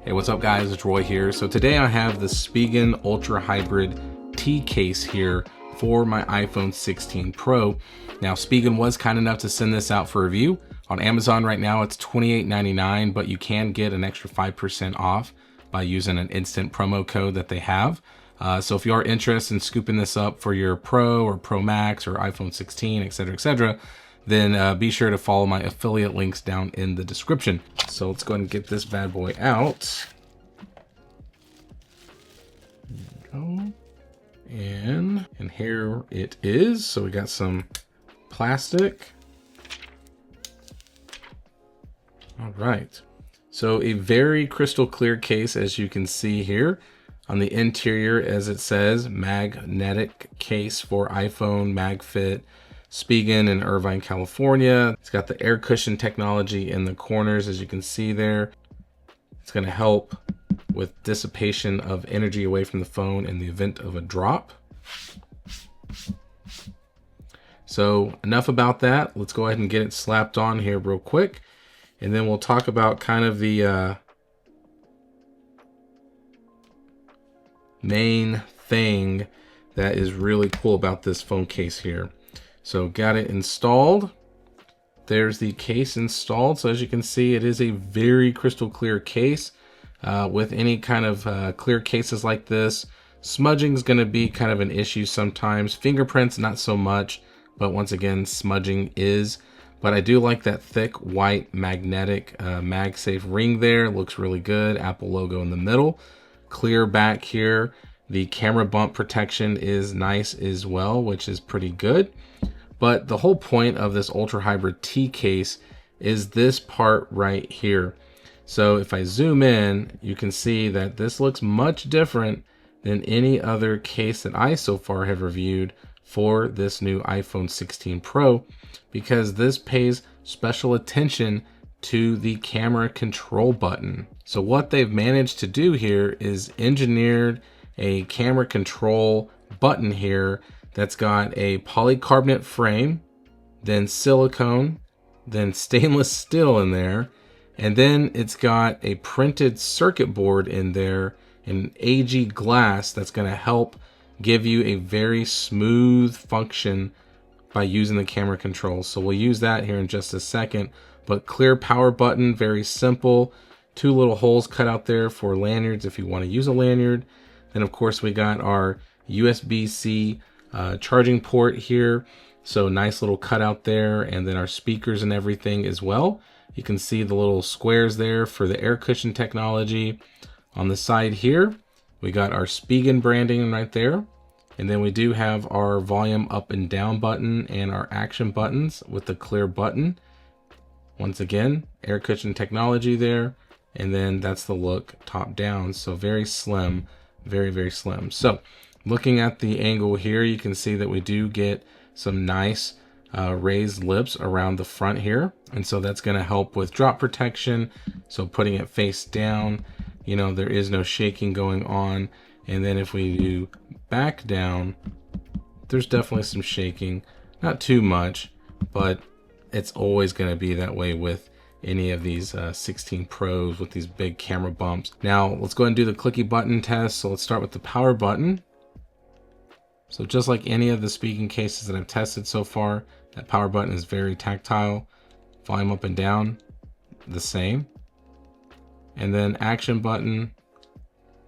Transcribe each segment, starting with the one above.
Hey, what's up guys? It's Roy here. So today I have the Spigen Ultra Hybrid T case here for my iPhone 16 Pro. Now Spigen was kind enough to send this out for review. On Amazon right now it's $28.99, but you can get an extra 5% off by using an instant promo code that they have. So if you are interested in scooping this up for your Pro or Pro Max or iPhone 16, etc., then be sure to follow my affiliate links down in the description. So let's go ahead and get this bad boy out. There we go. And here it is. So we got some plastic. All right. So a very crystal clear case, as you can see here. On the interior, as it says, magnetic case for iPhone, MagFit, Spigen in Irvine, California. It's got the air cushion technology in the corners, as you can see there. It's going to help with dissipation of energy away from the phone in the event of a drop. So enough about that. Let's go ahead and get it slapped on here real quick. And then we'll talk about kind of the main thing that is really cool about this phone case here. So got it installed. There's the case installed. So as you can see, it is a very crystal clear case. With any kind of clear cases like this, smudging is going to be kind of an issue sometimes. Fingerprints, not so much, but once again, smudging is. But I do like that thick white magnetic MagSafe ring there. Looks really good. Apple logo in the middle. Clear back here. The camera bump protection is nice as well, which is pretty good. But the whole point of this Ultra Hybrid T case is this part right here. So if I zoom in, you can see that this looks much different than any other case that I so far have reviewed for this new iPhone 16 Pro, because this pays special attention to the camera control button. So what they've managed to do here is engineered a camera control button here that's got a polycarbonate frame, then silicone, then stainless steel in there, and then it's got a printed circuit board in there and AG glass that's going to help give you a very smooth function by using the camera controls. So we'll use that here in just a second. But clear power button, very simple. Two little holes cut out there for lanyards if you want to use a lanyard. Then of course we got our USB-C charging port here. So nice little cutout there, and then our speakers and everything as well. You can see the little squares there for the air cushion technology. On the side here, we got our Spigen branding right there. And then we do have our volume up and down button and our action buttons with the clear button. Once again, air cushion technology there. And then that's the look top down. So very slim, very, very slim. So looking at the angle here, you can see that we do get some nice raised lips around the front here. And so that's going to help with drop protection. So putting it face down, you know, there is no shaking going on. And then if we do back down, there's definitely some shaking, not too much, but it's always going to be that way with any of these 16 Pros with these big camera bumps. Now let's go ahead and do the clicky button test. So let's start with the power button. So just like any of the Spigen cases that I've tested so far, that power button is very tactile. Volume up and down, the same. And then action button,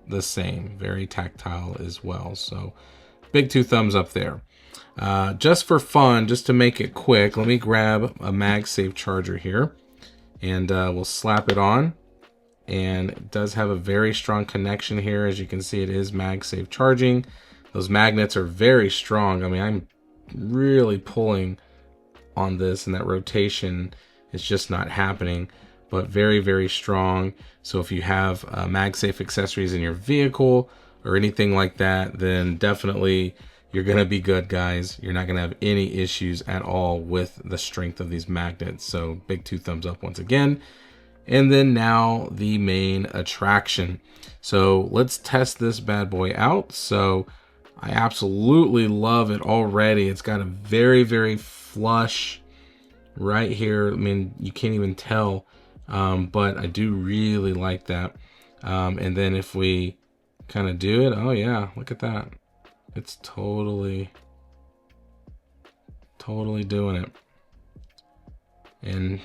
the same, very tactile as well. So big two thumbs up there. Just for fun, just to make it quick, let me grab a MagSafe charger here, and we'll slap it on. And it does have a very strong connection here. As you can see, it is MagSafe charging. Those magnets are very strong. I mean, I'm really pulling on this, and that rotation is just not happening, but very, very strong. So if you have MagSafe accessories in your vehicle or anything like that, then definitely you're going to be good, guys. You're not going to have any issues at all with the strength of these magnets. So big two thumbs up once again. And then now the main attraction. So let's test this bad boy out. So I absolutely love it already. It's got a very, very flush right here. I mean, you can't even tell, but I do really like that. And then if we kind of do it, oh yeah, look at that. It's totally doing it. And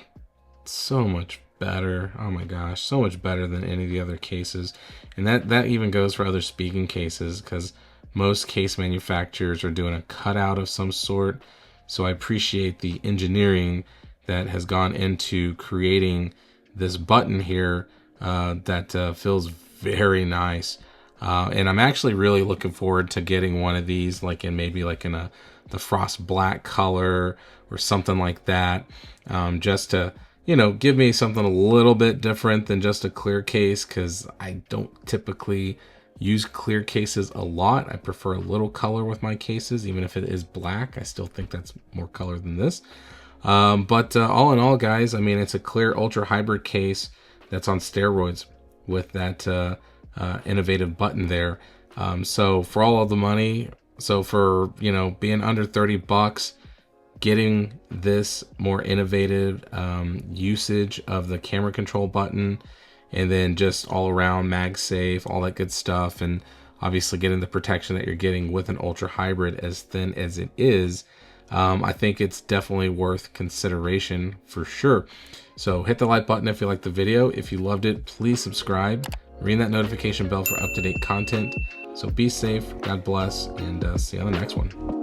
so much better. Oh my gosh, so much better than any of the other cases. And that even goes for other Spigen cases, because most case manufacturers are doing a cutout of some sort. So I appreciate the engineering that has gone into creating this button here that feels very nice. And I'm actually really looking forward to getting one of these, like in maybe like in the frost black color or something like that, just to, you know, give me something a little bit different than just a clear case, because I don't typically use clear cases a lot. I prefer a little color with my cases, even if it is black. I still think that's more color than this. But all in all, guys, I mean, it's a clear ultra hybrid case that's on steroids with that innovative button there. So for all of the money, so for, you know, being under 30 bucks, getting this more innovative usage of the camera control button, and then just all around MagSafe, all that good stuff, and obviously getting the protection that you're getting with an ultra hybrid as thin as it is, I think it's definitely worth consideration for sure. So hit the like button if you liked the video. If you loved it, please subscribe. Ring that notification bell for up-to-date content. So be safe, God bless, and see you on the next one.